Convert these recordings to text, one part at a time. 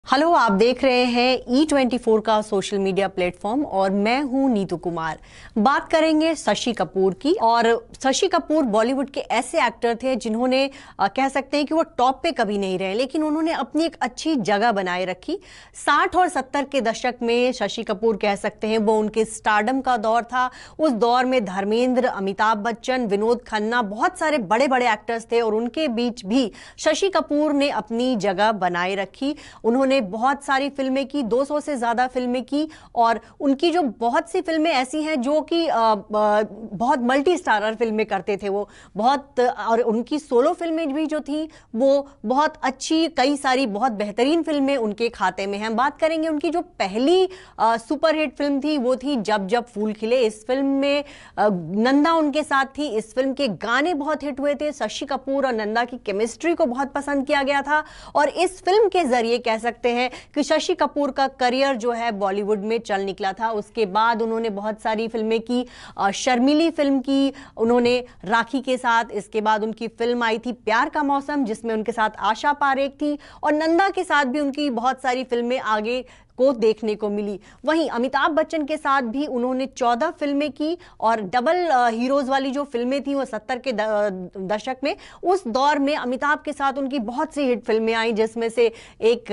Hello, आप देख रहे हैं E24 का सोशल मीडिया प्लेटफॉर्म और मैं हूं नीतू कुमार। बात करेंगे शशि कपूर की। और शशि कपूर बॉलीवुड के ऐसे एक्टर थे जिन्होंने कह सकते हैं कि वो टॉप पे कभी नहीं रहे, लेकिन उन्होंने अपनी एक अच्छी जगह बनाए रखी। 60 और 70 के दशक में शशि कपूर कह सकते हैं वो उनके स्टारडम का दौर था। उस दौर में धर्मेंद्र, अमिताभ बच्चन, विनोद खन्ना, बहुत सारे बड़े बड़े एक्टर्स थे और उनके बीच भी शशि कपूर ने अपनी जगह बनाए रखी। उन्होंने बहुत सारी फिल्में की, 200 से ज्यादा फिल्में की और उनकी जो बहुत सी फिल्में ऐसी हैं जो कि बहुत मल्टी स्टारर फिल्में करते थे वो बहुत। और उनकी सोलो फिल्में भी जो थी वो बहुत अच्छी, कई सारी बहुत बेहतरीन फिल्में उनके खाते में हैं। हम बात करेंगे उनकी जो पहली सुपरहिट फिल्म थी वो थी जब जब फूल खिले। इस फिल्म में नंदा उनके साथ थी। इस फिल्म के गाने बहुत हिट हुए थे। शशि कपूर और नंदा की केमिस्ट्री को बहुत पसंद किया गया था और इस फिल्म के जरिए कह सकते हैं कि शशि कपूर का करियर जो है बॉलीवुड में चल निकला था। उसके बाद उन्होंने बहुत सारी फिल्में की। शर्मिली फिल्म की उन्होंने राखी के साथ। इसके बाद उनकी फिल्म आई थी प्यार का मौसम, जिसमें उनके साथ आशा पारेख थी और नंदा के साथ भी उनकी बहुत सारी फिल्में आगे को देखने को मिली। वहीं अमिताभ बच्चन के साथ भी उन्होंने 14 फिल्में की और डबल हीरोज वाली जो फिल्में थी वो 70 के दशक में, उस दौर में अमिताभ के साथ उनकी बहुत सी हिट फिल्में आई, जिसमें से एक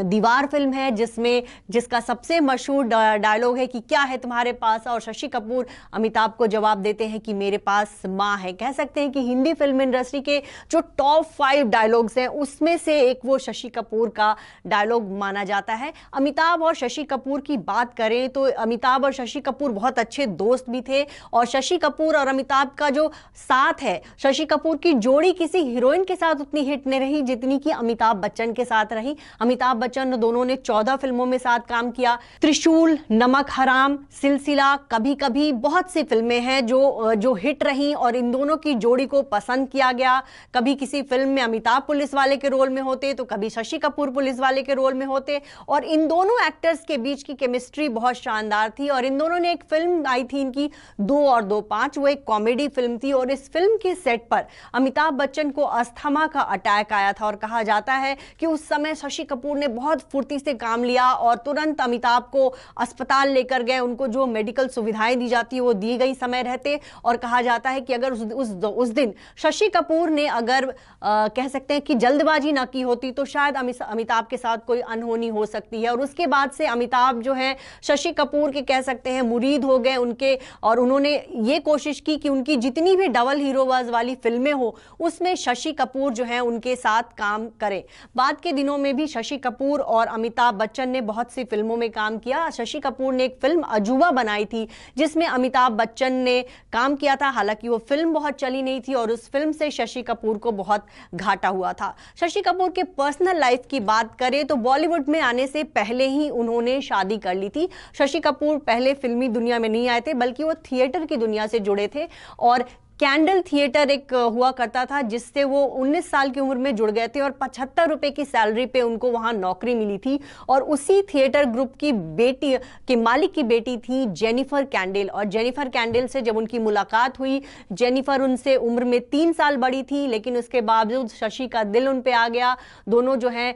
दीवार फिल्म है जिसका सबसे मशहूर डायलॉग है कि क्या है तुम्हारे पास, और शशि कपूर अमिताभ को जवाब देते हैं कि मेरे पास माँ है। कह सकते हैं कि हिंदी फिल्म इंडस्ट्री के जो टॉप 5 डायलॉग्स हैं उसमें से एक वो शशि कपूर का डायलॉग माना जाता है। अमिताभ और शशि कपूर की बात करें तो अमिताभ और शशि कपूर बहुत अच्छे दोस्त भी थे और शशि कपूर और अमिताभ का जो साथ है, शशि कपूर की जोड़ी किसी हीरोइन के साथ उतनी हिट नहीं रही जितनी कि अमिताभ बच्चन के साथ रही। अमिताभ बच्चन दोनों ने 14 फिल्मों में साथ काम किया। त्रिशूल, नमक हराम, सिलसिला, कभी कभी, बहुत सी फिल्में हैं जो हिट रही और इन दोनों की जोड़ी को पसंद किया गया। कभी किसी फिल्म में अमिताभ पुलिस वाले के रोल में होते तो कभी शशि कपूर पुलिस वाले के रोल में होते और इन दोनों एक्टर्स के बीच की केमिस्ट्री बहुत शानदार थी। और इन दोनों ने एक फिल्म आई थी इनकी 2 और 2 5, वो एक कॉमेडी फिल्म थी और इस फिल्म के सेट पर अमिताभ बच्चन को अस्थमा का अटैक आया था और कहा जाता है कि उस समय शशि कपूर ने बहुत फुर्ती से काम लिया और तुरंत अमिताभ को अस्पताल लेकर गए। उनको जो मेडिकल सुविधाएं दी जाती है वो दी गई समय रहते और कहा जाता है कि अगर उस दिन शशि कपूर ने अगर कह सकते हैं कि जल्दबाजी ना की होती तो शायद अमिताभ के साथ कोई अनहोनी हो सकती है। और उसके बाद से अमिताभ जो है शशि कपूर के कह सकते हैं मुरीद हो गए उनके, और उन्होंने ये कोशिश की कि उनकी जितनी भी डबल हीरोज वाली फिल्में हो उसमें शशि कपूर जो है उनके साथ काम करें। बाद के दिनों में भी शशि कपूर और अमिताभ बच्चन ने बहुत सी फिल्मों में काम किया। शशि कपूर ने एक फिल्म अजूबा बनाई थी जिसमें अमिताभ बच्चन ने काम किया था। हालांकि वो फिल्म बहुत चली नहीं थी और उस फिल्म से शशि कपूर को बहुत घाटा हुआ था। शशि कपूर के पर्सनल लाइफ की बात करें तो बॉलीवुड में आने से पहले ही उन्होंने शादी कर ली थी। शशि कपूर पहले फिल्मी दुनिया में नहीं आए थे बल्कि वो थिएटर की दुनिया से जुड़े थे और कैंडल थिएटर एक हुआ करता था जिससे वो 19 साल की उम्र में जुड़ गए थे और 75 रुपए की सैलरी पे उनको वहां नौकरी मिली थी। और उसी थिएटर ग्रुप की बेटी के मालिक की बेटी थी जेनिफर कैंडल। और जेनिफर कैंडल से जब उनकी मुलाकात हुई, जेनिफर उनसे उम्र में 3 साल बड़ी थी, लेकिन उसके बावजूद शशि का दिल उन पे आ गया। दोनों जो है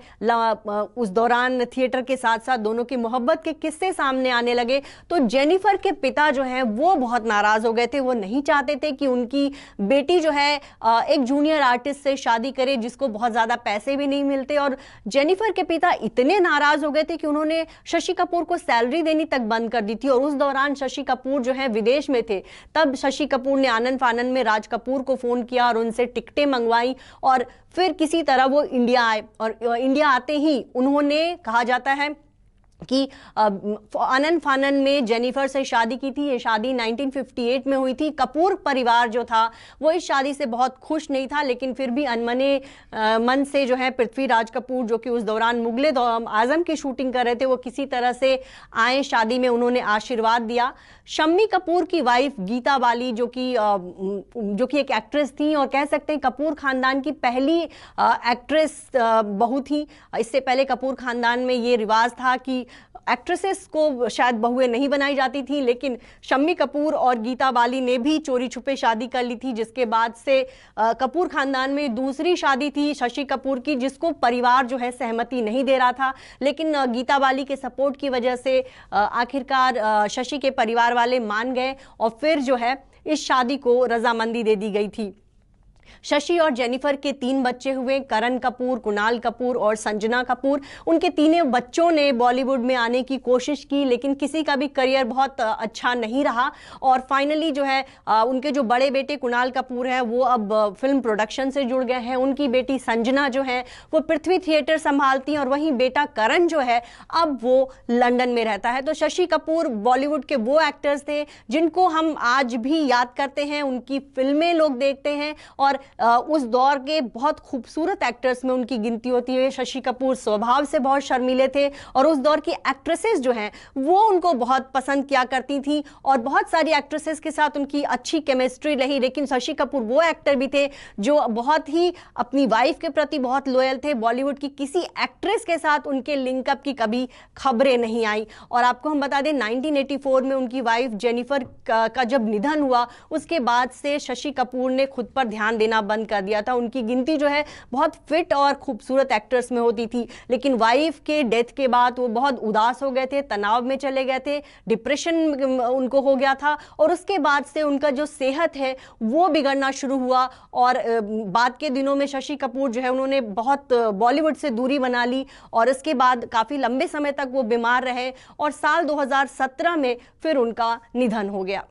उस दौरान थिएटर के साथ साथ दोनों की मोहब्बत के किस्से सामने आने लगे। तो जेनिफर के पिता जो है वो बहुत नाराज हो गए थे। वो नहीं चाहते थे कि उनकी बेटी जो है एक जूनियर आर्टिस्ट से शादी करे जिसको बहुत ज्यादा पैसे भी नहीं मिलते। और जेनिफर के पिता इतने नाराज हो गए थे कि उन्होंने शशि कपूर को सैलरी देनी तक बंद कर दी थी। और उस दौरान शशि कपूर जो है विदेश में थे। तब शशि कपूर ने आनंद फानंद में राज कपूर को फोन किया और उनसे टिकटें मंगवाई और फिर किसी तरह वो इंडिया आए। और इंडिया आते ही उन्होंने, कहा जाता है कि आनंद फानंद में जेनिफर से शादी की थी। ये शादी 1958 में हुई थी। कपूर परिवार जो था वो इस शादी से बहुत खुश नहीं था, लेकिन फिर भी अनमने मन से जो है पृथ्वीराज कपूर जो कि उस दौरान मुगले आजम की शूटिंग कर रहे थे वो किसी तरह से आए शादी में, उन्होंने आशीर्वाद दिया। शम्मी कपूर की वाइफ गीता बाली जो कि एक एक्ट्रेस थी और कह सकते हैं कपूर खानदान की पहली एक्ट्रेस बहू थी। इससे पहले कपूर खानदान में ये रिवाज था कि एक्ट्रेसेस को शायद बहुएं नहीं बनाई जाती थी, लेकिन शम्मी कपूर और गीता बाली ने भी चोरी छुपे शादी कर ली थी, जिसके बाद से कपूर खानदान में दूसरी शादी थी शशि कपूर की, जिसको परिवार जो है सहमति नहीं दे रहा था। लेकिन गीता बाली के सपोर्ट की वजह से आखिरकार शशि के परिवार वाले मान गए और फिर जो है इस शादी को रजामंदी दे दी गई थी। शशि और जेनिफर के 3 बच्चे हुए, करण कपूर, कुणाल कपूर और संजना कपूर। उनके तीनों बच्चों ने बॉलीवुड में आने की कोशिश की, लेकिन किसी का भी करियर बहुत अच्छा नहीं रहा और फाइनली जो है उनके जो बड़े बेटे कुणाल कपूर है वो अब फिल्म प्रोडक्शन से जुड़ गए हैं। उनकी बेटी संजना जो है वो पृथ्वी थिएटर संभालती हैं और वहीं बेटा करण जो है अब वो लंदन में रहता है। तो शशि कपूर बॉलीवुड के वो एक्टर्स थे जिनको हम आज भी याद करते हैं, उनकी फिल्में लोग देखते हैं और उस दौर के बहुत खूबसूरत एक्टर्स में उनकी गिनती होती है। शशि कपूर स्वभाव से बहुत शर्मीले थे और उस दौर की एक्ट्रेसेस जो हैं वो उनको बहुत पसंद किया करती थी और बहुत सारी एक्ट्रेसेस के साथ उनकी अच्छी केमिस्ट्री रही। लेकिन शशि कपूर वो एक्टर भी थे जो बहुत ही अपनी वाइफ के प्रति बहुत लॉयल थे। बॉलीवुड की किसी एक्ट्रेस के साथ उनके लिंकअप की कभी खबरें नहीं आई। और आपको हम बता दें 1984 में उनकी वाइफ जेनिफर का जब निधन हुआ उसके बाद से शशि कपूर ने खुद पर ध्यान देना बंद कर दिया था। उनकी गिनती जो है बहुत फिट और खूबसूरत एक्टर्स में होती थी, लेकिन वाइफ के डेथ के बाद वो बहुत उदास हो गए थे, तनाव में चले गए थे, डिप्रेशन उनको हो गया था और उसके बाद से उनका जो सेहत है वो बिगड़ना शुरू हुआ। और बाद के दिनों में शशि कपूर जो है उन्होंने बहुत बॉलीवुड से दूरी बना ली और इसके बाद काफी लंबे समय तक वो बीमार रहे और साल 2017 में फिर उनका निधन हो गया।